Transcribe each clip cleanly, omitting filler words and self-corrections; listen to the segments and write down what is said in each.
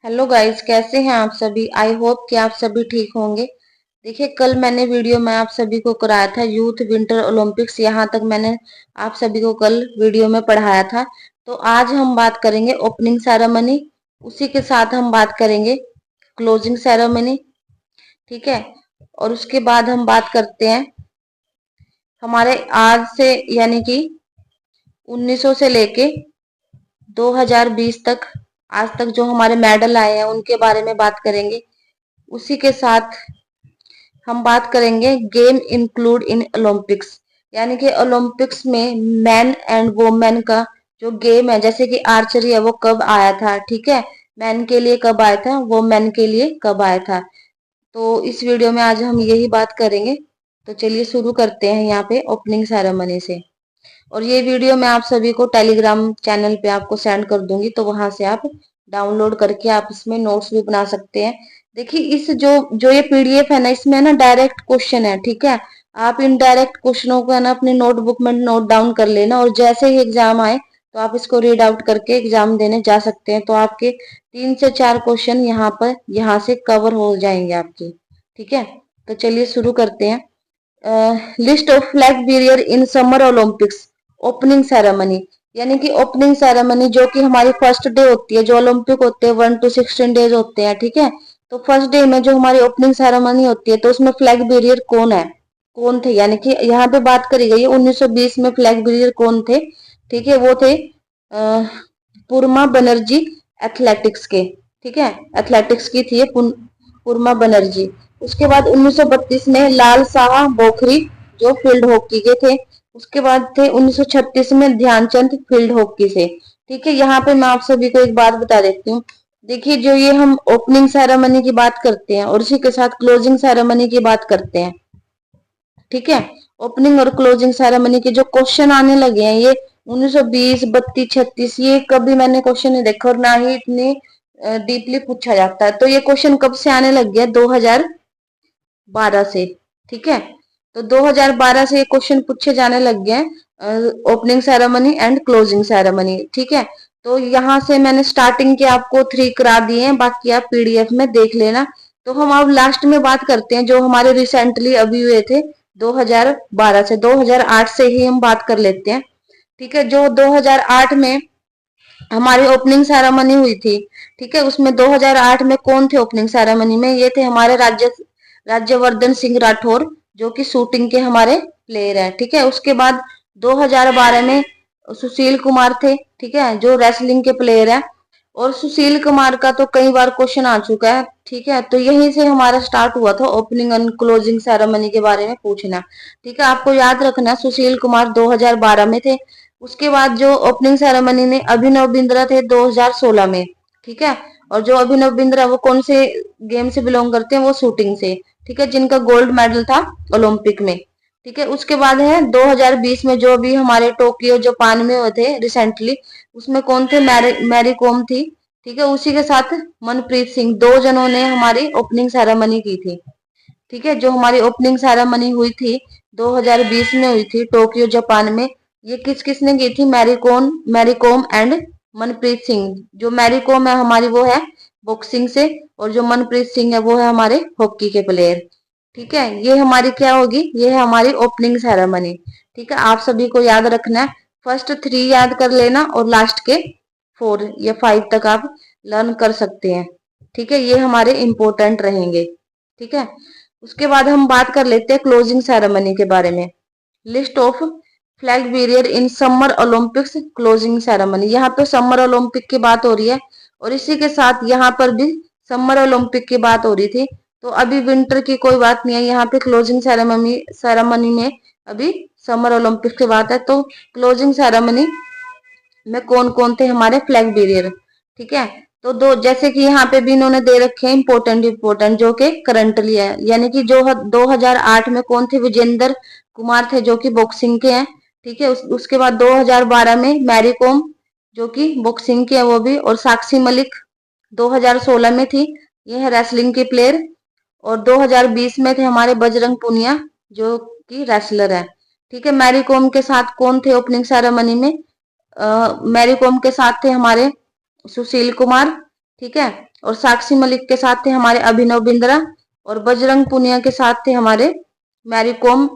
Hello guys, कैसे हैं आप सभी। आई होप कि आप सभी ठीक होंगे। देखिए, कल मैंने वीडियो में आप सभी को कराया था यूथ विंटर ओलंपिक्स। यहाँ तक मैंने आप सभी को कल वीडियो में पढ़ाया था। तो आज हम बात करेंगे ओपनिंग सेरेमनी, उसी के साथ हम बात करेंगे क्लोजिंग सेरेमनी। ठीक है। और उसके बाद हम बात करते हैं हमारे आज से, यानी कि 1900 से लेके 2020 तक, आज तक जो हमारे मेडल आए हैं उनके बारे में बात करेंगे। उसी के साथ हम बात करेंगे गेम इंक्लूड इन ओलंपिक्स, यानी कि ओलंपिक्स में मैन एंड वोमेन का जो गेम है, जैसे कि आर्चरी है, वो कब आया था। ठीक है। मैन के लिए कब आया था, वोमेन के लिए कब आया था। तो इस वीडियो में आज हम यही बात करेंगे। तो चलिए शुरू करते हैं यहाँ पे ओपनिंग सेरेमनी से। और ये वीडियो मैं आप सभी को टेलीग्राम चैनल पे आपको सेंड कर दूंगी, तो वहां से आप डाउनलोड करके आप इसमें नोट्स भी बना सकते हैं। देखिए, इस जो जो ये पीडीएफ है ना, इसमें ना डायरेक्ट क्वेश्चन है। ठीक है। आप इन डायरेक्ट क्वेश्चनों को है ना अपनी नोटबुक में नोट डाउन कर लेना, और जैसे ही एग्जाम आए तो आप इसको रीड आउट करके एग्जाम देने जा सकते हैं। तो आपके 3 से 4 क्वेश्चन यहाँ से कवर हो जाएंगे आपके। ठीक है। तो चलिए शुरू करते हैं। List of flag barrier in summer Olympics opening ceremony, यानी कि ओपनिंग सेरेमनी जो कि हमारी फर्स्ट डे होती है। जो ओलंपिक होते हैं 1 to 16 डेज होते हैं। ठीक है। तो फर्स्ट डे में जो हमारी ओपनिंग सेरेमनी होती है, तो उसमें फ्लैग बेरियर कौन है, कौन थे, यानी कि यहाँ पे बात करी गई है 1920 में फ्लैग बेरियर कौन थे। ठीक है। वो थे पुरमा बनर्जी, एथलेटिक्स के। ठीक है। एथलेटिक्स की थी ये पुरमा बनर्जी। उसके बाद 1932 में लाल साहा बोखरी, जो फील्ड हॉकी के थे। उसके बाद थे 1936 में ध्यानचंद, फील्ड हॉकी से। ठीक है। यहाँ पे मैं आप सभी को एक बात बता देती हूँ। देखिए, जो ये हम ओपनिंग सेरेमनी की बात करते हैं और उसी के साथ क्लोजिंग सेरेमनी की बात करते हैं। ठीक है। ओपनिंग और क्लोजिंग सेरेमनी के जो क्वेश्चन आने लगे हैं, ये 1920, 32, 36, ये कभी मैंने क्वेश्चन नहीं देखा, और ना ही इतनी डीपली पूछा जाता है। तो ये क्वेश्चन कब से आने लग गया, 2012 से। ठीक है। तो 2012 से ये क्वेश्चन पूछे जाने लग गए opening ceremony and closing ceremony. ठीक है। तो यहाँ से मैंने स्टार्टिंग के आपको 3 करा दिए हैं, बाकी आप पीडीएफ में देख लेना। तो हम अब लास्ट में बात करते हैं जो हमारे रिसेंटली अभी हुए थे 2012 से। 2008 से ही हम बात कर लेते हैं। ठीक है। जो 2008 में हमारी ओपनिंग सेरेमनी हुई थी। ठीक है। उसमें 2008 में कौन थे ओपनिंग सेरेमनी में, ये थे हमारे राज्यवर्धन सिंह राठौर, जो कि शूटिंग के हमारे प्लेयर हैं। ठीक है। उसके बाद 2012 में सुशील कुमार थे। ठीक है, जो रेसलिंग के प्लेयर हैं। और सुशील कुमार का तो कई बार क्वेश्चन आ चुका है। ठीक है। तो यहीं से हमारा स्टार्ट हुआ था ओपनिंग एंड क्लोजिंग सेरेमनी के बारे में पूछना। ठीक है। आपको याद रखना, सुशील कुमार 2012 में थे। उसके बाद जो ओपनिंग सेरेमनी में अभिनव बिंद्रा थे 2016 में। ठीक है। और जो अभिनव बिंद्रा वो कौन से गेम से बिलोंग करते हैं, वो शूटिंग से। ठीक है, जिनका गोल्ड मेडल था ओलंपिक में। ठीक है। उसके बाद है 2020 में जो भी हमारे टोक्यो जापान में हुए थे रिसेंटली, उसमें कौन थे, मैरी कॉम थी। ठीक है। उसी के साथ मनप्रीत सिंह, दो जनों ने हमारी ओपनिंग सेरेमनी की थी। ठीक है। जो हमारी ओपनिंग सेरेमनी हुई थी 2020 में हुई थी टोक्यो जापान में, ये किस किसने की थी, मैरी कॉम एंड मनप्रीत सिंह। जो मैरी कॉम है हमारी, वो है बॉक्सिंग से, और जो मनप्रीत सिंह है वो है हमारे हॉकी के प्लेयर। ठीक है। ये हमारी क्या होगी, ये है हमारी ओपनिंग सेरेमनी। ठीक है। आप सभी को याद रखना है, फर्स्ट 3 याद कर लेना और लास्ट के 4 या 5 तक आप लर्न कर सकते हैं। ठीक है। ये हमारे इंपॉर्टेंट रहेंगे। ठीक है। उसके बाद हम बात कर लेते हैं क्लोजिंग सेरेमनी के बारे में। List of flag barrier in summer Olympics closing ceremony. यहाँ पे समर ओलंपिक की बात हो रही है, और इसी के साथ यहाँ पर भी समर ओलंपिक की बात हो रही थी। तो अभी विंटर की कोई बात नहीं है, यहाँ पे क्लोजिंग सेरेमनी में अभी समर ओलंपिक की बात है। तो क्लोजिंग सेरेमनी में कौन कौन थे हमारे फ्लैग बेरियर। ठीक है। तो दो, जैसे कि यहाँ पे भी इन्होंने दे रखे हैं इंपोर्टेंट इंपोर्टेंट, जो कि करंटली है, यानी कि जो 2008 में कौन थे, विजेंद्र कुमार थे, जो कि बॉक्सिंग के हैं। ठीक है। उसके बाद 2012 में मैरी कॉम, जो कि बॉक्सिंग के है वो भी, और साक्षी मलिक 2016 में थी, ये है रेसलिंग के प्लेयर। और 2020 में थे हमारे बजरंग पुनिया, जो कि रेसलर है। ठीक है। मैरी कॉम के साथ कौन थे ओपनिंग सेरेमनी में, मैरी कॉम के साथ थे हमारे सुशील कुमार, ठीक है। और साक्षी मलिक के साथ थे हमारे अभिनव बिंद्रा, और बजरंग पुनिया के साथ थे हमारे मैरी कॉम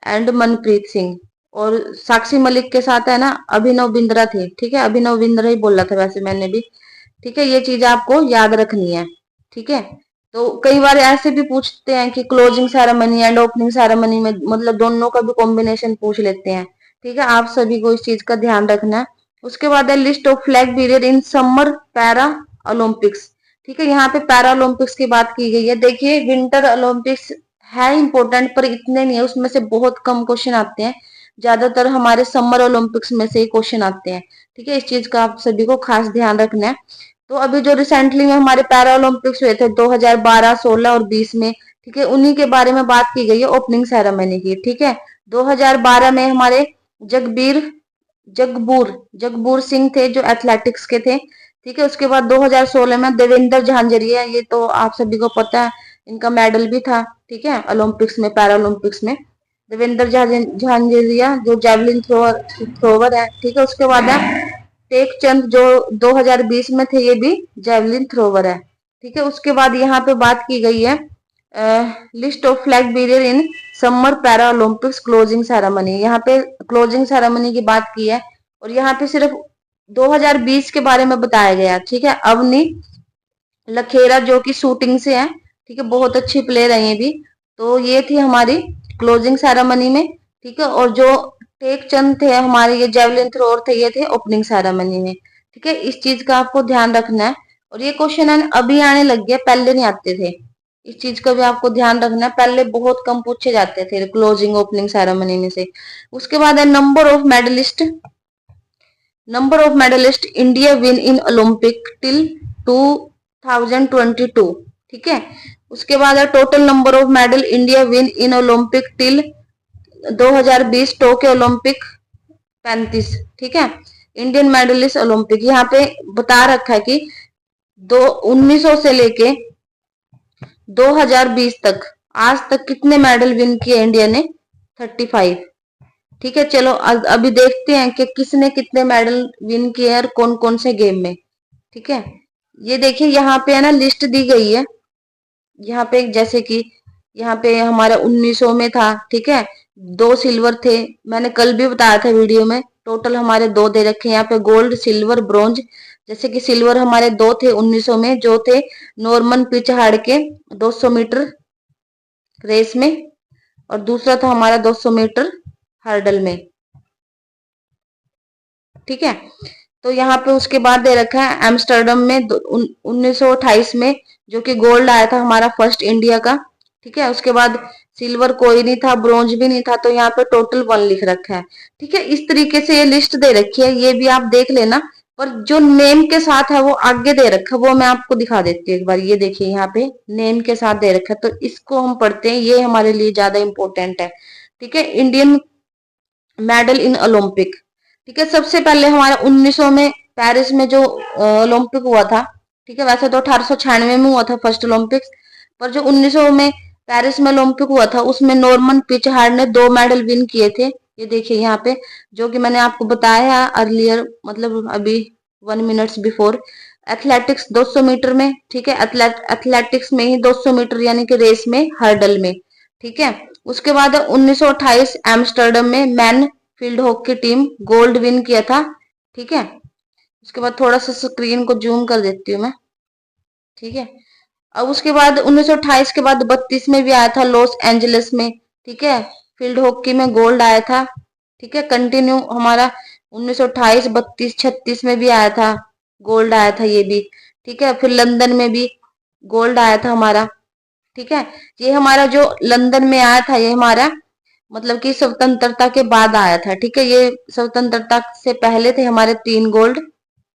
एंड मनप्रीत सिंह। और साक्षी मलिक के साथ है ना अभिनव बिंद्रा थे, ठीक है, अभिनव बिंद्रा ही बोला था वैसे मैंने भी, ठीक है। ये चीज आपको याद रखनी है, ठीक है। तो कई बार ऐसे भी पूछते हैं कि closing ceremony and opening ceremony में मतलब दोनों का भी कॉम्बिनेशन पूछ लेते हैं, ठीक है। आप सभी को इस चीज का ध्यान रखना है। उसके बाद है list of flag period in summer para Olympics, ठीक है। यहाँ पे पैरा ओलंपिक्स की बात की गई है। देखिए विंटर ओलंपिक्स है इंपॉर्टेंट पर इतने नहीं है, उसमें से बहुत कम क्वेश्चन आते हैं, ज्यादातर हमारे समर ओलंपिक्स में से ही क्वेश्चन आते हैं, ठीक है। इस चीज का आप सभी को खास ध्यान रखना है। तो अभी जो रिसेंटली में हमारे पैरा ओलंपिक्स हुए थे 2012, 16 और 20 में, ठीक है, उन्हीं के बारे में बात की गई है ओपनिंग सेरेमनी की, ठीक है। 2012 में हमारे जगबीर जगबूर जगबूर सिंह थे जो एथलेटिक्स के थे, ठीक है। उसके बाद 2016 में देवेंद्र झांझरिया, ये तो आप सभी को पता है, इनका मेडल भी था, ठीक है, ओलंपिक्स में, पैरा ओलंपिक्स में। देवेंद्र झांझरिया जो जेवलिन थ्रोवर है, ठीक है। उसके बाद है टेक चंद जो 2020 में थे, ये भी जेवलिन थ्रोवर है, ठीक है। उसके बाद यहाँ पे बात की गई है list of flag barrier in summer para Olympics closing ceremony, यहाँ पे क्लोजिंग सेरेमनी की बात की है। और यहाँ पे सिर्फ 2020 के बारे में बताया गया, ठीक है। अवनी लखेरा जो कि शूटिंग से है, ठीक है, बहुत अच्छी प्लेयर है ये भी। तो ये थी हमारी क्लोजिंग सेरेमनी में, ठीक है। और जो टेक चंद थे हमारे, ये जेवलिन थ्रोअर थे, ये थे ओपनिंग सेरेमनी में, ठीक है। इस चीज का आपको ध्यान रखना है। और ये क्वेश्चन है अभी आने लग गया, पहले नहीं आते थे, इस चीज का भी आपको ध्यान रखना है। पहले बहुत कम पूछे जाते थे क्लोजिंग ओपनिंग सेरेमनी में से। उसके बाद है number of medalist India win in Olympic till 2022, ठीक है। उसके बाद है total number of medal India win in Olympic till 2020 Tokyo Olympic 35, ठीक है। इंडियन मेडलिस्ट ओलंपिक यहाँ पे बता रखा है कि 1900 से लेके 2020 तक आज तक कितने मेडल विन किए इंडिया ने, 35, ठीक है। चलो अभी देखते हैं कि किसने कितने मेडल विन किए और कौन कौन से गेम में, ठीक है। ये देखिए यहाँ पे है ना लिस्ट दी गई है, यहाँ पे जैसे कि यहाँ पे हमारा 1900 में था, ठीक है, 2 सिल्वर थे, मैंने कल भी बताया था वीडियो में, टोटल हमारे 2 दे रखे हैं यहाँ पे, गोल्ड सिल्वर ब्रॉन्ज। जैसे कि सिल्वर हमारे 2 थे 1900 में, जो थे नॉर्मन पिचहाड़ के 200 मीटर रेस में, और दूसरा था हमारा 200 मीटर हर्डल में, ठीक है। तो यहाँ पे उसके बाद दे रखा है एम्स्टर्डम में 1928 में, जो कि गोल्ड आया था हमारा फर्स्ट इंडिया का, ठीक है। उसके बाद सिल्वर कोई नहीं था, ब्रॉन्ज भी नहीं था, तो यहाँ पे टोटल 1 लिख रखा है, ठीक है। इस तरीके से ये लिस्ट दे रखी है, ये भी आप देख लेना। पर जो नेम के साथ है वो आगे दे रखा है, वो मैं आपको दिखा देती हूँ एक बार। ये देखिए यहाँ पे नेम के साथ दे रखा है, तो इसको हम पढ़ते हैं, ये हमारे लिए ज्यादा इंपॉर्टेंट है, ठीक है। इंडियन मेडल इन ओलंपिक, ठीक है। सबसे पहले हमारा 1900 में पेरिस में जो ओलंपिक हुआ था, ठीक है, वैसे तो 1896 में हुआ था फर्स्ट ओलंपिक्स, पर जो 1900 में पेरिस में ओलंपिक हुआ था उसमें नॉर्मन पिचहार्ड ने 2 मेडल विन किए थे, ये देखिए यहाँ पे, जो कि मैंने आपको बताया अर्लियर, मतलब अभी 1 मिनट्स बिफोर। एथलेटिक्स 200 मीटर में, ठीक है, एथलेटिक्स में ही 200 मीटर यानी कि रेस में, हर्डल में, ठीक है। उसके बाद 1928 एम्स्टर्डम में man field hockey team gold win किया था, ठीक है। उसके बाद थोड़ा सा स्क्रीन को जूम कर देती हूँ मैं, ठीक है। अब उसके बाद 1928 के बाद 32 में भी आया था लॉस एंजलिस में, ठीक है, फील्ड हॉकी में गोल्ड आया था, ठीक है। कंटिन्यू हमारा 1928, 32, 36 में भी आया था, गोल्ड आया था ये भी, ठीक है। फिर लंदन में भी गोल्ड आया था हमारा, ठीक है। ये हमारा जो लंदन में आया था ये हमारा मतलब कि स्वतंत्रता के बाद आया था, ठीक है। ये स्वतंत्रता से पहले थे हमारे 3 गोल्ड,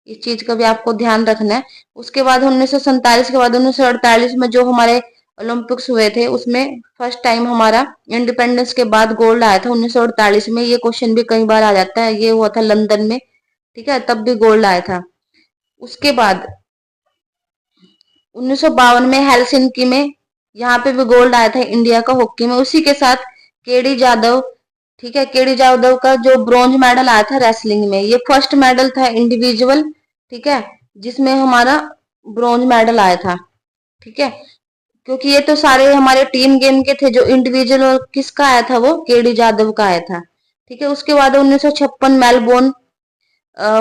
इस चीज का भी आपको ध्यान रखना है। उसके बाद 1947 के बाद 1948 में जो हमारे ओलंपिक्स हुए थे उसमें फर्स्ट टाइम हमारा इंडिपेंडेंस के बाद गोल्ड आया था 1948 में। ये क्वेश्चन भी कई बार आ जाता है, ये हुआ था लंदन में, ठीक है, तब भी गोल्ड आया था। उसके बाद 1952 में हेलसिंकी में, यहाँ पे भी गोल्ड आया था इंडिया का हॉकी में। उसी के साथ केडी जाधव, ठीक है, केडी जाधव का जो ब्रॉन्ज मेडल आया था रेसलिंग में, ये फर्स्ट मेडल था इंडिविजुअल, ठीक है, जिसमें हमारा ब्रॉन्ज मेडल आया था। ठीक है, क्योंकि ये तो सारे हमारे टीम गेम के थे, जो इंडिविजुअल और किसका आया था, वो केडी जाधव का आया था। ठीक है, उसके बाद 1956 मेलबोर्न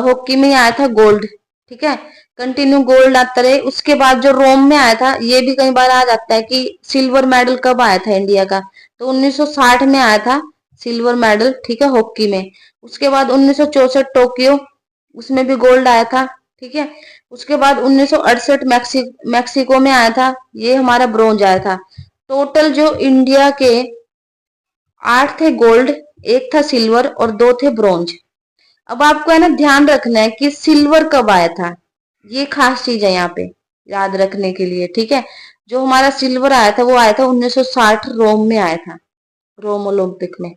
हॉकी में आया था गोल्ड। ठीक है, कंटिन्यू गोल्ड आता रहे। उसके बाद जो रोम में आया था, ये भी कई बार आ जाता है कि सिल्वर मेडल कब आया था इंडिया का, तो 1960 में आया था सिल्वर मेडल। ठीक है, हॉकी में। उसके बाद 1964 टोक्यो, उसमें भी गोल्ड आया था। ठीक है, उसके बाद 1968 मैक्सिको में आया था, ये हमारा ब्रोंज आया था। टोटल जो इंडिया के 8 थे गोल्ड, एक था सिल्वर और 2 थे ब्रोंज। अब आपको है ना ध्यान रखना है कि सिल्वर कब आया था, ये खास चीज है यहाँ पे याद रखने के लिए। ठीक है, जो हमारा सिल्वर आया था वो आया था 1960 रोम में आया था, रोम ओलंपिक में।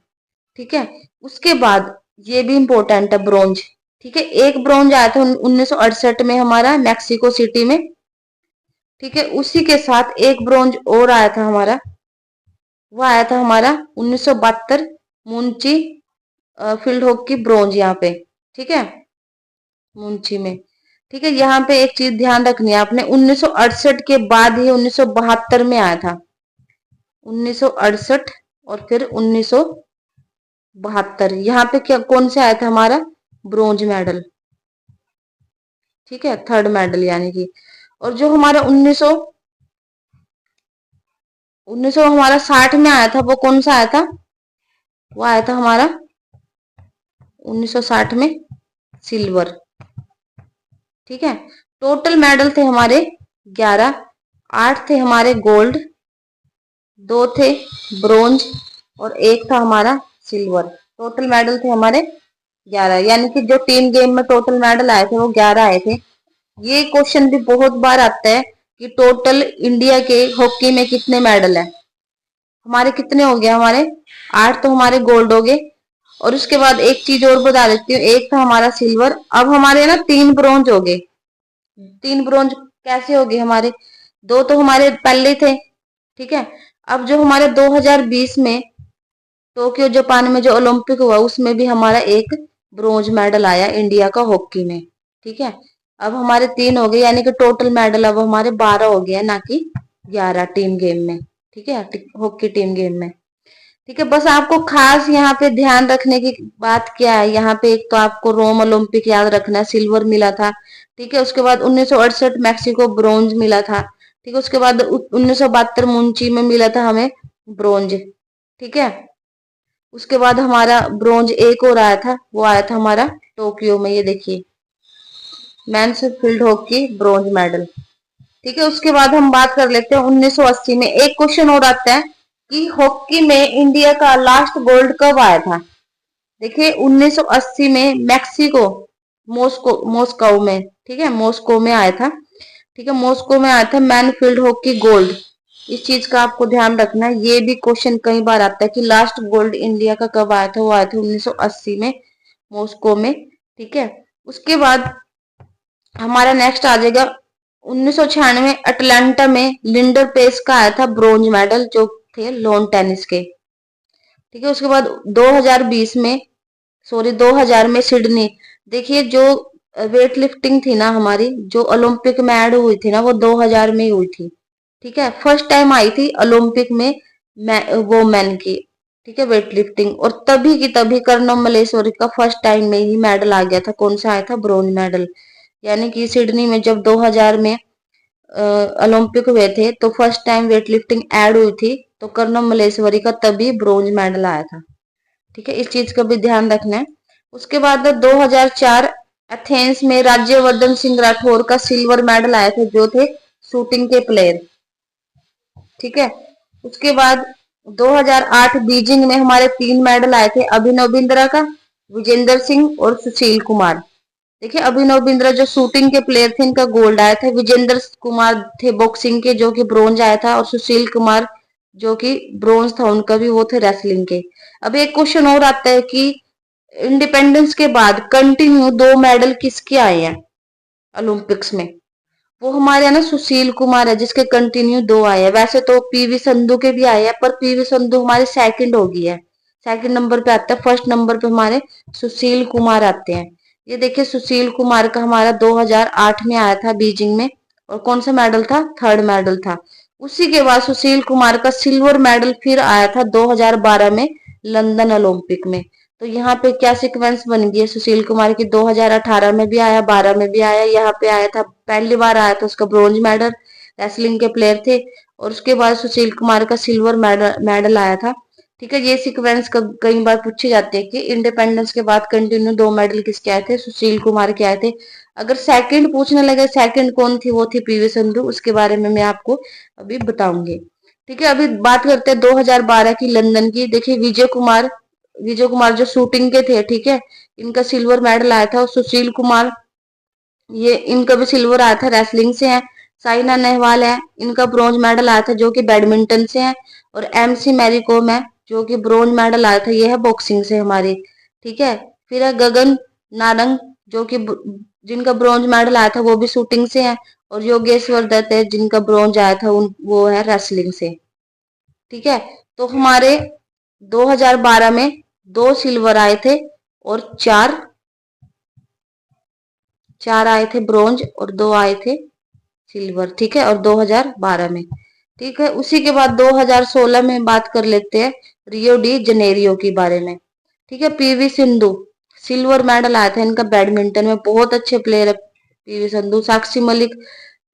ठीक है, उसके बाद ये भी इंपॉर्टेंट है ब्रोंज। ठीक है, एक ब्रोंज आया था 1968 में हमारा मैक्सिको सिटी में। ठीक है, उसी के साथ एक ब्रोंज और आया था हमारा, वो आया था हमारा 1972 मुंची फील्ड हॉकी ब्रोंज यहाँ पे। ठीक है, मुंची में। ठीक है, यहाँ पे एक चीज ध्यान रखनी है आपने, 1968 के बाद ही 1972 में आया था। 1968 और फिर 1972, यहाँ पे क्या कौन से आया था हमारा ब्रोंज मेडल। ठीक है, थर्ड मेडल यानी कि। और जो हमारा 1900 हमारा 60 में आया था, वो कौन सा आया था, वो आया था हमारा 1960 में सिल्वर। ठीक है, टोटल मेडल थे हमारे 11, 8 थे हमारे गोल्ड, 2 थे ब्रोंज और एक था हमारा सिल्वर। टोटल मेडल थे हमारे 11, यानी कि जो टीम गेम में टोटल मेडल आए थे वो 11 आए थे। ये क्वेश्चन भी बहुत बार आता है कि टोटल इंडिया के हॉकी में कितने मेडल है। हमारे कितने हो गए, हमारे 8 तो हमारे गोल्ड हो गए। और उसके बाद एक चीज और बता देती हूँ, एक था हमारा सिल्वर। अब हमारे ना 3 ब्रोंज हो गए। 3 ब्रोंज कैसे हो गए हमारे, 2 तो हमारे पहले थे। ठीक है, अब जो हमारे 2020 में टोक्यो जापान में जो ओलंपिक हुआ, उसमें भी हमारा एक ब्रोंज मेडल आया इंडिया का हॉकी में। ठीक है, अब हमारे 3 हो गए, यानी कि टोटल मेडल अब हमारे 12 हो गए, ना कि 11 टीम गेम में। ठीक है, हॉकी टीम गेम में। ठीक है, बस आपको खास यहाँ पे ध्यान रखने की बात क्या है, यहाँ पे एक तो आपको रोम ओलंपिक याद रखना है, सिल्वर मिला था। ठीक है, उसके बाद 1968 मैक्सिको ब्रोंज मिला था। ठीक है, उसके बाद 1972 मुंची में मिला था हमें ब्रोंज। ठीक है, उसके बाद हमारा ब्रोंज एक और आया था, वो आया था हमारा टोक्यो में, ये देखिए men's field hockey bronze medal. ठीक है, उसके बाद हम बात कर लेते हैं 1980 में। एक क्वेश्चन और आता है कि हॉकी में इंडिया का लास्ट गोल्ड कब आया था। देखिए 1980 में मैक्सिको मॉस्को में। ठीक है, मॉस्को में आया था। ठीक है, मॉस्को में आया था मैन फील्ड हॉकी गोल्ड। इस चीज का आपको ध्यान रखना है, ये भी क्वेश्चन कई बार आता है कि लास्ट गोल्ड इंडिया का कब आया था, वो आया था 1980 में मॉस्को में। ठीक है, उसके बाद हमारा नेक्स्ट आ जाएगा 1996 अटलांटा में लिंडर पेस का आया था ब्रोंज मेडल, जो थे लॉन टेनिस के। ठीक है, उसके बाद 2020 में, सॉरी 2000 में सिडनी। देखिए जो वेट लिफ्टिंग थी ना हमारी, जो ओलंपिक में ऐड हुई थी ना, वो 2000 में ही हुई थी। ठीक है, फर्स्ट टाइम आई थी ओलंपिक में वोमेन की। ठीक है, वेट लिफ्टिंग, और तभी की तभी कर्णम मलेश्वरी का फर्स्ट टाइम में ही मेडल आ गया था। कौन सा आया था, ब्रोंज मेडल। यानी कि सिडनी में जब 2000 में ओलंपिक हुए थे, तो first time weight lifting add हुई थी, तो कर्णम मलेश्वरी का तभी ब्रोंज मेडल आया था। ठीक है, इस चीज का भी ध्यान रखना है। उसके बाद 2004 एथेंस में राज्यवर्धन सिंह राठौर का सिल्वर मेडल आया था, जो थे शूटिंग के प्लेयर। ठीक है, उसके बाद 2008 बीजिंग में हमारे 3 मेडल आए थे, अभिनव बिंद्रा का, विजेंद्र सिंह और सुशील कुमार। देखिए अभिनव बिंद्रा जो शूटिंग के प्लेयर थे, इनका गोल्ड आया था। विजेंद्र कुमार थे बॉक्सिंग के, जो कि ब्रोंज आया था। और सुशील कुमार जो कि ब्रोंज था उनका भी, वो थे रेसलिंग के। अब एक क्वेश्चन और आता है कि इंडिपेंडेंस के बाद कंटिन्यू 2 मेडल किसके आए हैं ओलंपिक्स में, वो हमारे यहाँ ना सुशील कुमार है, जिसके कंटिन्यू 2 आए हैं। वैसे तो पीवी संधू के भी आए हैं, पर पीवी संधू हमारे सेकंड हो गई है, सेकंड नंबर पे आता है। फर्स्ट नंबर पे हमारे सुशील कुमार आते हैं। ये देखिए सुशील कुमार का हमारा 2008 में आया था बीजिंग में, और कौन सा मेडल था, थर्ड मेडल था। उसी के बाद सुशील कुमार का सिल्वर मेडल फिर आया था 2012 में लंदन ओलंपिक में। तो यहाँ पे क्या सीक्वेंस बन गई है, सुशील कुमार की 2018 में भी आया, 12 में भी आया, यहाँ पे आया था पहली बार आया था उसका ब्रोंज मेडल, रेसलिंग के प्लेयर थे। और उसके बाद सुशील कुमार का सिल्वर मेडल मेडल आया था। ठीक है, ये सीक्वेंस कई बार पूछे जाते हैं कि इंडिपेंडेंस के बाद कंटिन्यू 2 मेडल किसके आए थे, सुशील कुमार के आए थे। अगर सेकंड पूछने लगे, सेकंड कौन थी, वो थी पीवी संधू, उसके बारे में मैं आपको अभी बताऊंगी। ठीक है, अभी बात करते हैं 2012 की लंदन की। देखिए विजय कुमार जो शूटिंग के थे, ठीक है, इनका सिल्वर मेडल आया था। और सुशील कुमार, ये इनका भी सिल्वर आया था, रेसलिंग से है। साइना नेहवाल है, इनका ब्रॉन्ज मेडल आया था जो कि बैडमिंटन से है। और एमसी मैरी कॉम है जो कि ब्रॉन्ज मेडल आया था, ये है बॉक्सिंग से हमारी। ठीक है, फिर है गगन नारंग जो कि जिनका ब्रॉन्ज मेडल आया था वो भी शूटिंग से है। और योगेश्वर दत्त है जिनका ब्रॉन्ज आया था वो है रेसलिंग से। ठीक है, तो हमारे 2012 में 2 सिल्वर आए थे और चार आए थे ब्रोंज और 2 आए थे सिल्वर। ठीक है, और 2012 में। ठीक है, उसी के बाद 2016 में बात कर लेते हैं रियो डी जनेरियो के बारे में। ठीक है, पीवी सिंधु, सिल्वर मेडल आया था इनका बैडमिंटन में, बहुत अच्छे प्लेयर है पीवी सिंधु। साक्षी मलिक,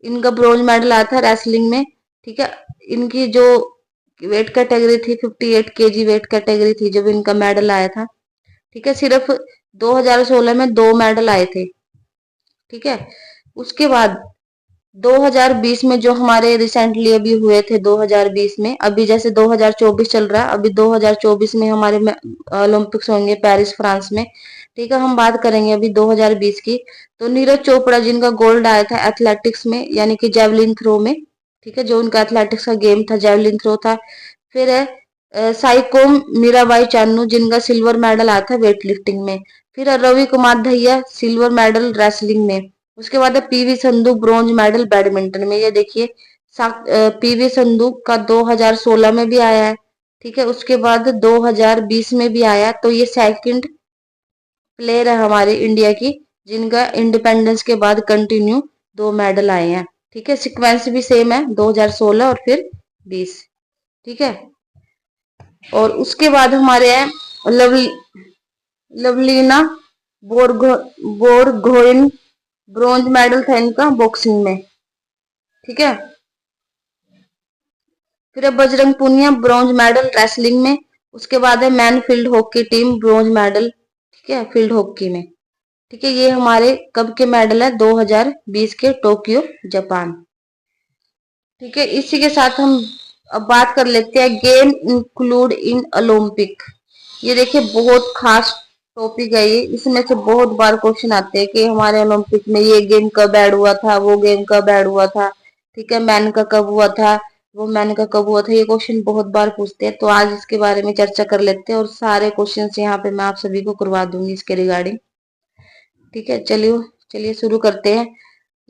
इनका ब्रोंज मेडल आया था रेसलिंग में। ठीक है, इनकी जो वेट कैटेगरी थी 58 केजी वेट कैटेगरी थी जब इनका मेडल आया था। ठीक है, सिर्फ 2016 में 2 मेडल आए थे। ठीक है, उसके बाद 2020 में जो हमारे रिसेंटली अभी हुए थे, 2020 में, अभी जैसे 2024 चल रहा है, अभी 2024 में हमारे ओलंपिक्स होंगे पेरिस फ्रांस में। ठीक है, हम बात करेंगे अभी 2020 की। तो नीरज चोपड़ा जिनका गोल्ड आया था एथलेटिक्स में, यानी कि जेवलिन थ्रो में। ठीक है, जो उनका एथलेटिक्स का गेम था जेवलिन थ्रो था। फिर है साइकोम मीराबाई चानू जिनका सिल्वर मेडल आया था वेट लिफ्टिंग में। फिर है Ravi Kumar Dahiya, silver medal wrestling में। उसके बाद है PV Sandhu, bronze medal badminton में। ये देखिए पीवी संधू का 2016 में भी आया है। ठीक है, उसके बाद 2020 में भी आया। तो ये सेकंड प्लेयर है हमारे इंडिया की जिनका इंडिपेंडेंस के बाद कंटिन्यू 2 मेडल आए हैं। ठीक है, सीक्वेंस भी सेम है, 2016 और फिर 20। ठीक है, और उसके बाद हमारे हैं लवली लवलीना बोरगोइन, ब्रॉन्ज मेडल था इनका बॉक्सिंग में। ठीक है, फिर है Bajrang Punia, bronze medal wrestling में। उसके बाद है man field hockey team, bronze medal. ठीक है, फील्ड हॉकी में। ठीक है, ये हमारे कब के मेडल है, 2020 के टोक्यो जापान। ठीक है, इसी के साथ हम अब बात कर लेते हैं गेम इंक्लूड इन ओलंपिक। ये देखिए बहुत खास टॉपिक है ये, इसमें से बहुत बार क्वेश्चन आते हैं कि हमारे ओलंपिक में ये गेम कब ऐड हुआ था, वो गेम कब ऐड हुआ था। ठीक है, मैन का कब हुआ था, वो मैन का कब हुआ था, ये क्वेश्चन बहुत बार पूछते हैं। तो आज इसके बारे में चर्चा कर लेते हैं और सारे क्वेश्चन यहाँ पे मैं आप सभी को करवा दूंगी इसके रिगार्डिंग। ठीक है, चलिए चलिए शुरू करते हैं।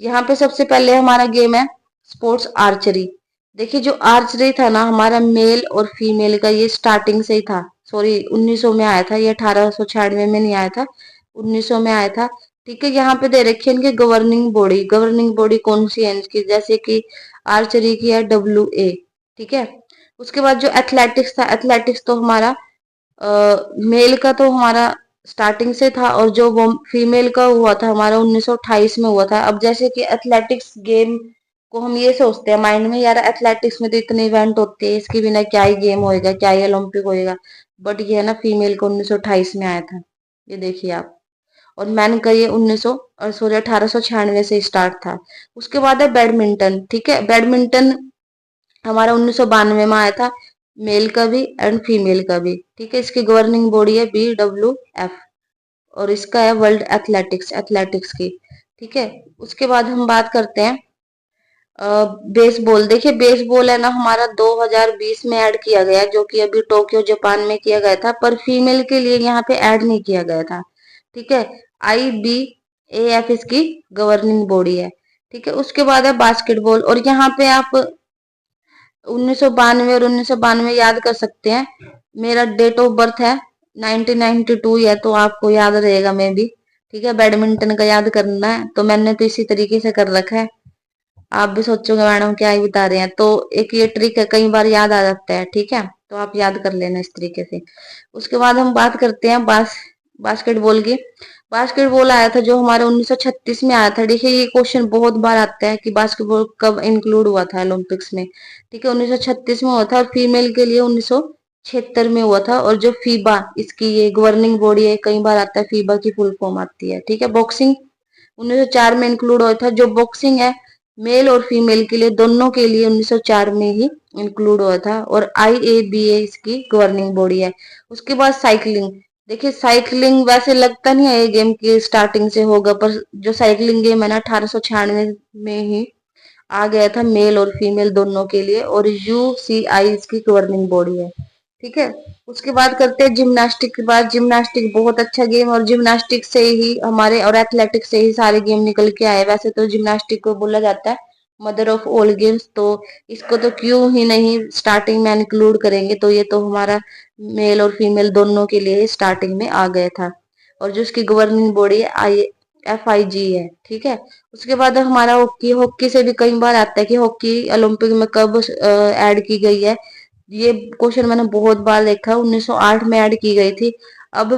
यहाँ पे सबसे पहले हमारा गेम है स्पोर्ट्स आर्चरी। देखिए जो आर्चरी था ना हमारा, मेल और फीमेल का, ये स्टार्टिंग से ही था। सॉरी 1900 में आया था, ये 1896 में नहीं आया था, 1900 में आया था। ठीक है, यहाँ पे दे रखी है इनकी गवर्निंग बॉडी कौन सी है इनकी, जैसे कि आर्चरी की है WA। ठीक है, उसके बाद जो एथलेटिक्स था, एथलेटिक्स तो हमारा मेल का तो हमारा स्टार्टिंग से था, और जो वो फीमेल का हुआ था हमारा 1928 में हुआ था। अब जैसे कि एथलेटिक्स गेम को हम ये सोचते हैं माइंड में, यार एथलेटिक्स में तो इतने इवेंट होते हैं, इसके बिना क्या ही गेम होएगा, क्या ही ओलंपिक होएगा। बट ये है ना, फीमेल को 1928 में आया था, ये देखिए आप। और मैन का ये 1900 और सॉरी 1896 से स्टार्ट था। उसके बाद है बैडमिंटन। ठीक है, बैडमिंटन हमारा 1992 में आया था, मेल का भी एंड फीमेल का भी। ठीक है, इसकी गवर्निंग बॉडी है BWF, और इसका है वर्ल्ड एथलेटिक्स की। ठीक है, उसके बाद हम बात करते हैं बेसबॉल। देखिए बेसबॉल है ना हमारा 2020 में ऐड किया गया, जो कि अभी टोक्यो जापान में किया गया था, पर फीमेल के लिए यहाँ पे ऐड नहीं किया गया था। ठीक है, IBAF इसकी गवर्निंग बॉडी है। ठीक है, उसके बाद है बास्केटबॉल, और यहाँ पे आप 1992 और 1992 याद कर सकते हैं। मेरा डेट ऑफ बर्थ है 1992 है, तो आपको याद रहेगा मे भी। ठीक है, बैडमिंटन का याद करना है तो मैंने तो इसी तरीके से कर रखा है। आप भी सोचोगे मैडम क्या ही बता रहे हैं, तो एक ये ट्रिक है, कई बार याद आ जाता है। ठीक है, तो आप याद कर लेना इस तरीके से। उसके बाद हम बात करते हैं बास्केटबॉल की। बास्केटबॉल आया था जो हमारे 1936 में आया था। देखिए ये क्वेश्चन बहुत बार आता है कि बास्केटबॉल कब इंक्लूड हुआ था ओलंपिक्स में। ठीक है, 1936 में हुआ था, और फीमेल के लिए 1976 में हुआ था। और जो फीबा इसकी ये गवर्निंग बॉडी है, कई बार आता है फीबा की फुल फॉर्म आती है। ठीक है, बॉक्सिंग 1904 में इंक्लूड हुआ था। जो बॉक्सिंग है मेल और फीमेल के लिए दोनों के लिए 1904 में ही इंक्लूड हुआ था। और IABA इसकी गवर्निंग बॉडी है। उसके बाद साइकिलिंग। देखिए साइकिलिंग वैसे लगता नहीं है ये गेम की स्टार्टिंग से होगा, पर जो साइकिलिंग गेम है ना 1896 में ही आ गया था मेल और फीमेल दोनों के लिए। और UCI इसकी गवर्निंग बॉडी है। ठीक है, उसके बाद करते हैं जिम्नास्टिक की बात। जिम्नास्टिक बहुत अच्छा गेम, और जिम्नास्टिक से ही हमारे और एथलेटिक्स से ही सारे गेम निकल के आए। वैसे तो जिम्नास्टिक को बोला जाता है मदर ऑफ ऑल गेम्स, तो इसको तो क्यों ही नहीं स्टार्टिंग में इंक्लूड करेंगे। तो ये तो हमारा मेल और फीमेल दोनों के लिए स्टार्टिंग में आ गया था। और जो इसकी गवर्निंग बॉडी है FIG है। ठीक है, उसके बाद हमारा हॉकी। हॉकी से भी कई बार आता है कि हॉकी ओलंपिक में कब ऐड की गई है। ये क्वेश्चन मैंने बहुत बार देखा है, 1908 में ऐड की गई थी। अब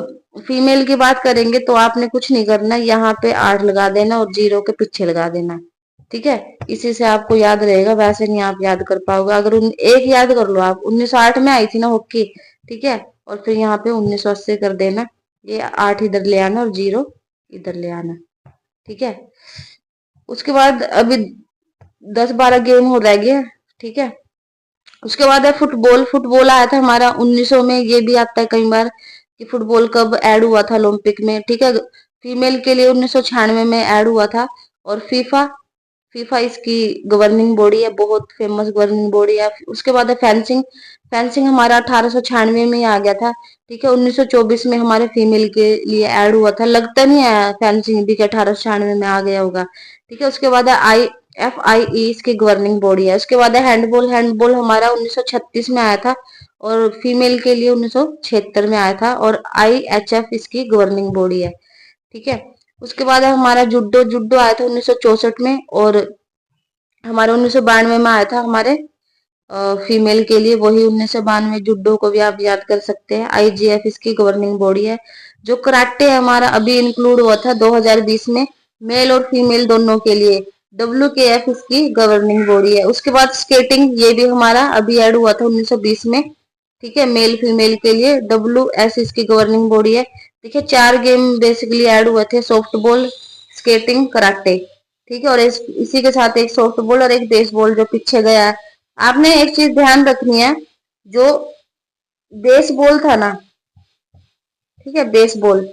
फीमेल की बात करेंगे तो आपने कुछ नहीं करना, यहाँ पे 8 लगा देना और 0 के पीछे लगा देना। ठीक है, इसी से आपको याद रहेगा, वैसे नहीं आप याद कर पाओगे। अगर एक याद कर लो आप, 1908 में आई थी ना हॉकी। ठीक है, और फिर यहाँ पे 1980 कर देना। ये 8 इधर ले आना और 0 इधर ले आना। ठीक है, उसके बाद अभी 10-12 गेम हो रह गए। ठीक है, उसके बाद है फुटबॉल। फुटबॉल आया था हमारा 1900 में। ये भी आता है कई बार कि फुटबॉल कब ऐड हुआ था ओलंपिक में। ठीक है, फीमेल के लिए 1996 में ऐड हुआ था। और फीफा फीफा इसकी गवर्निंग बॉडी है, बहुत फेमस गवर्निंग बॉडी है। उसके बाद है फेंसिंग। फेंसिंग हमारा 1896 में ही आ गया था। ठीक है, 1924 में हमारे फीमेल के लिए ऐड हुआ था। लगता नहीं है फेंसिंग भी कि 1896 में आ गया होगा। ठीक है, उसके बाद है FIE इसकी गवर्निंग बॉडी है। उसके बाद है हैंडबॉल। हैंडबॉल हमारा 1936 में आया था, और फीमेल के लिए 1976 में आया था। और IHF इसकी गवर्निंग बॉडी है। ठीक है, उसके बाद है हमारा जुडो। जुडो आया था 1964 में, और हमारे 1992 में आया था हमारे फीमेल के लिए। वही 1992 जुडो को भी आप याद कर सकते हैं। IGF इसकी गवर्निंग बॉडी है। जो कराटे हमारा अभी इंक्लूड हुआ था 2020 में, मेल और फीमेल दोनों के लिए। WKF इसकी गवर्निंग बॉडी है। उसके बाद स्केटिंग, ये भी हमारा अभी ऐड हुआ था 1920 में। ठीक है, मेल फीमेल के लिए WS इसकी गवर्निंग बॉडी है। देखिए 4 गेम बेसिकली ऐड हुए थे, सॉफ्ट बॉल, स्केटिंग, कराटे। ठीक है, और इसी के साथ एक सॉफ्ट बॉल और एक बेसबॉल जो पीछे गया है। आपने एक चीज ध्यान रखनी है, जो बेसबॉल था ना, ठीक है, बेसबॉल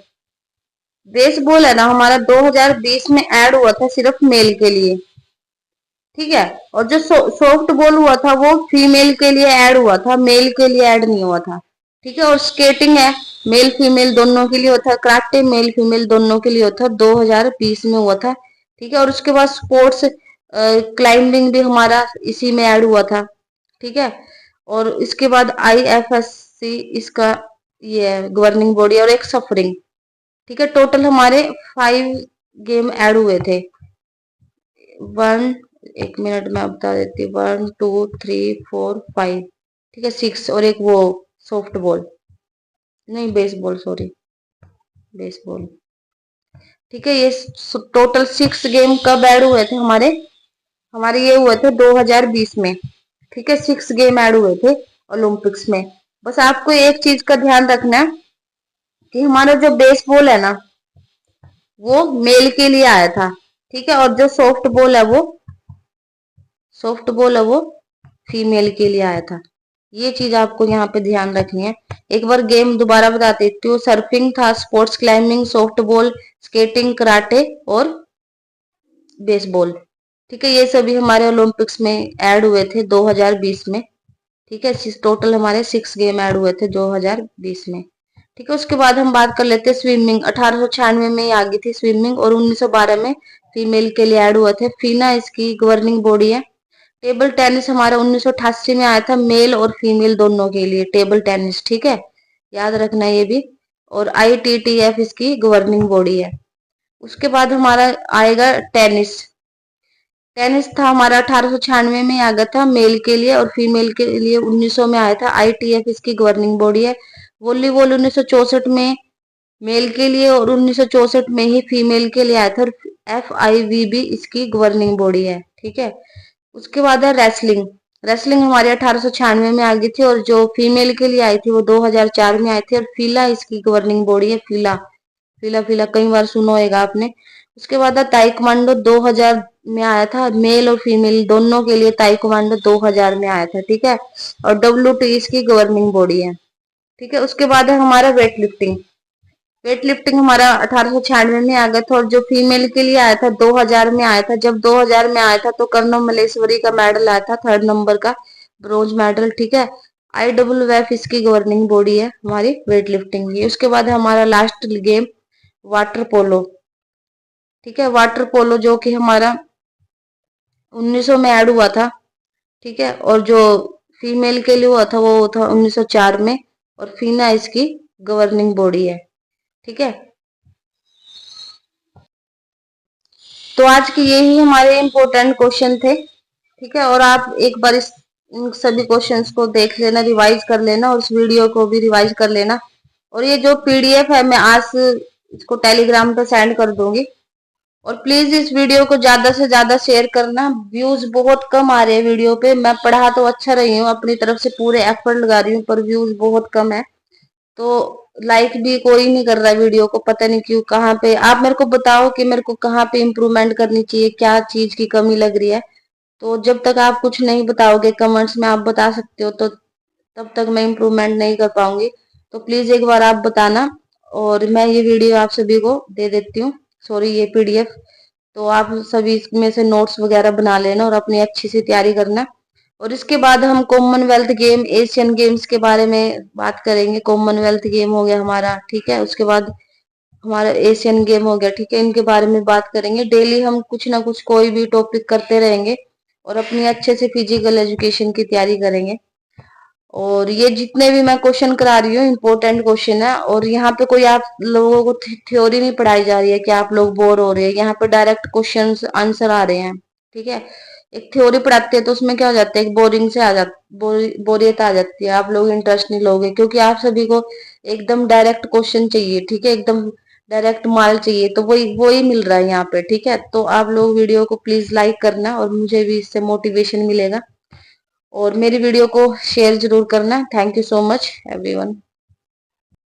बेसबॉल है ना हमारा 2020 में ऐड हुआ था सिर्फ मेल के लिए। ठीक है, और जो सॉफ्ट बॉल हुआ था वो फीमेल के लिए ऐड हुआ था, मेल के लिए ऐड नहीं हुआ था। ठीक है, और स्केटिंग है मेल फीमेल दोनों के लिए होता है। कराटे मेल फीमेल दोनों के लिए होता है, 2020 में हुआ था। ठीक है, और उसके बाद स्पोर्ट्स क्लाइंबिंग भी हमारा इसी में ऐड हुआ था। ठीक है, और इसके बाद IFSC इसका ये गवर्निंग बॉडी, और एक सफरिंग। ठीक है, टोटल हमारे 5 गेम ऐड हुए थे। वन, एक मिनट में बता देती हूँ, 1 2 3 4 5। ठीक है, 6, और एक वो सॉफ्ट बॉल, नहीं बेसबॉल, सॉरी बेसबॉल। ठीक है, ये टोटल 6 गेम कब ऐड हुए थे हमारे हमारे ये हुए थे 2020 में। ठीक है, 6 गेम ऐड हुए थे ओलंपिक्स में। बस आपको एक चीज का ध्यान रखना है कि हमारा जो बेसबॉल है ना वो मेल के लिए आया था। ठीक है, और जो सॉफ्ट बॉल है वो फीमेल के लिए आया था। ये चीज आपको यहाँ पे ध्यान रखनी है। एक बार गेम दोबारा बता देती हूँ। सर्फिंग था, sports climbing, soft ball, skating, karate और बेसबॉल। ठीक है, ये सभी हमारे ओलंपिक्स में ऐड हुए थे 2020 में। ठीक है, टोटल हमारे 6 गेम ऐड हुए थे 2020 में। ठीक है, उसके बाद हम बात कर लेते हैं स्विमिंग। 1896 में ही आ गई थी स्विमिंग, और 1912 में फीमेल के लिए ऐड हुआ थे। फीना इसकी गवर्निंग बॉडी है। टेबल टेनिस हमारा 1988 में आया था, मेल और फीमेल दोनों के लिए टेबल टेनिस। ठीक है, याद रखना ये भी। और ITTF इसकी गवर्निंग बॉडी है। उसके बाद हमारा आएगा टेनिस। टेनिस था हमारा 1896 में आ गया था मेल के लिए, और फीमेल के लिए 1900 में आया था। आईटीएफ इसकी गवर्निंग बॉडी है। वॉलीबॉल 1964 में मेल के लिए और 1964 में ही फीमेल के लिए आया था। FIVB इसकी गवर्निंग बॉडी है, ठीक है। उसके बाद है रेसलिंग। रेसलिंग हमारे 1896 में आ गई थी, और जो फीमेल के लिए आई थी वो 2004 में आई थी। और फीला इसकी गवर्निंग बॉडी है। फीला फीला फीला कई बार सुना होगा आपने। उसके बाद है ताइक्वांडो, 2000 में आया था। मेल और फीमेल दोनों के लिए ताइक्वांडो 2000 में आया था, ठीक है। और WT इसकी गवर्निंग बॉडी है, ठीक है। उसके बाद है हमारा वेट लिफ्टिंग। वेट लिफ्टिंग हमारा 1896 में आ गया था, और जो फीमेल के लिए आया था 2000 में आया था। जब 2000 में आया था तो कर्नल मलेश्वरी का मेडल आया था, 3rd नंबर का ब्रोंज मेडल, ठीक है। IWF इसकी गवर्निंग बॉडी है हमारी वेट लिफ्टिंग की। उसके बाद है हमारा लास्ट गेम वाटर पोलो, ठीक है। वाटर पोलो जो कि हमारा 1900 में ऐड हुआ था, ठीक है। और जो फीमेल के लिए हुआ था वो था 1904 में, और फीना इसकी गवर्निंग बॉडी है, ठीक है। तो आज के यही हमारे इम्पोर्टेंट क्वेश्चन थे, ठीक है। और आप एक बार इन सभी क्वेश्चंस को देख लेना, रिवाइज कर लेना, और इस वीडियो को भी रिवाइज कर लेना। और ये जो PDF है मैं आज इसको टेलीग्राम पे सेंड कर दूंगी। और प्लीज इस वीडियो को ज्यादा से ज्यादा शेयर करना। व्यूज बहुत कम आ रहे हैं वीडियो पे। मैं पढ़ा तो अच्छा रही हूँ, अपनी तरफ से पूरे एफर्ट लगा रही हूँ, पर व्यूज बहुत कम है। तो लाइक भी कोई नहीं कर रहा है वीडियो को, पता नहीं क्यों। कहाँ पे आप मेरे को बताओ कि मेरे को कहाँ पे इम्प्रूवमेंट करनी चाहिए, क्या चीज की कमी लग रही है। तो जब तक आप कुछ नहीं बताओगे कमेंट्स में, आप बता सकते हो, तो तब तक मैं इम्प्रूवमेंट नहीं कर पाऊंगी। तो प्लीज एक बार आप बताना। और मैं ये वीडियो आप सभी को दे देती हूँ, सॉरी ये PDF। तो आप सभी इसमें से नोट्स वगैरह बना लेना और अपनी अच्छी से तैयारी करना। और इसके बाद हम कॉमनवेल्थ गेम, एशियन गेम्स के बारे में बात करेंगे। कॉमनवेल्थ गेम हो गया हमारा, ठीक है। उसके बाद हमारा एशियन गेम हो गया, ठीक है। इनके बारे में बात करेंगे। डेली हम कुछ ना कुछ कोई भी टॉपिक करते रहेंगे, और अपनी अच्छे से फिजिकल एजुकेशन की तैयारी करेंगे। और ये जितने भी मैं क्वेश्चन करा रही हूँ इम्पोर्टेंट क्वेश्चन है। और यहाँ पे कोई आप लोगों को थ्योरी नहीं पढ़ाई जा रही है कि आप लोग बोर हो रहे हैं। यहाँ पे डायरेक्ट क्वेश्चंस आंसर आ रहे हैं, ठीक है। एक थ्योरी पढ़ाते हैं तो उसमें क्या हो जाता है, एक बोरिंग से आ जाता, बोरियत आ जाती है। आप लोग इंटरेस्ट नहीं लोगे, क्योंकि आप सभी को एकदम डायरेक्ट क्वेश्चन चाहिए, ठीक है। एकदम डायरेक्ट माल चाहिए, तो वही वही मिल रहा है यहाँ पे, ठीक है। तो आप लोग वीडियो को प्लीज लाइक करना, और मुझे भी इससे मोटिवेशन मिलेगा। और मेरी वीडियो को शेयर जरूर करना। Thank you so much everyone.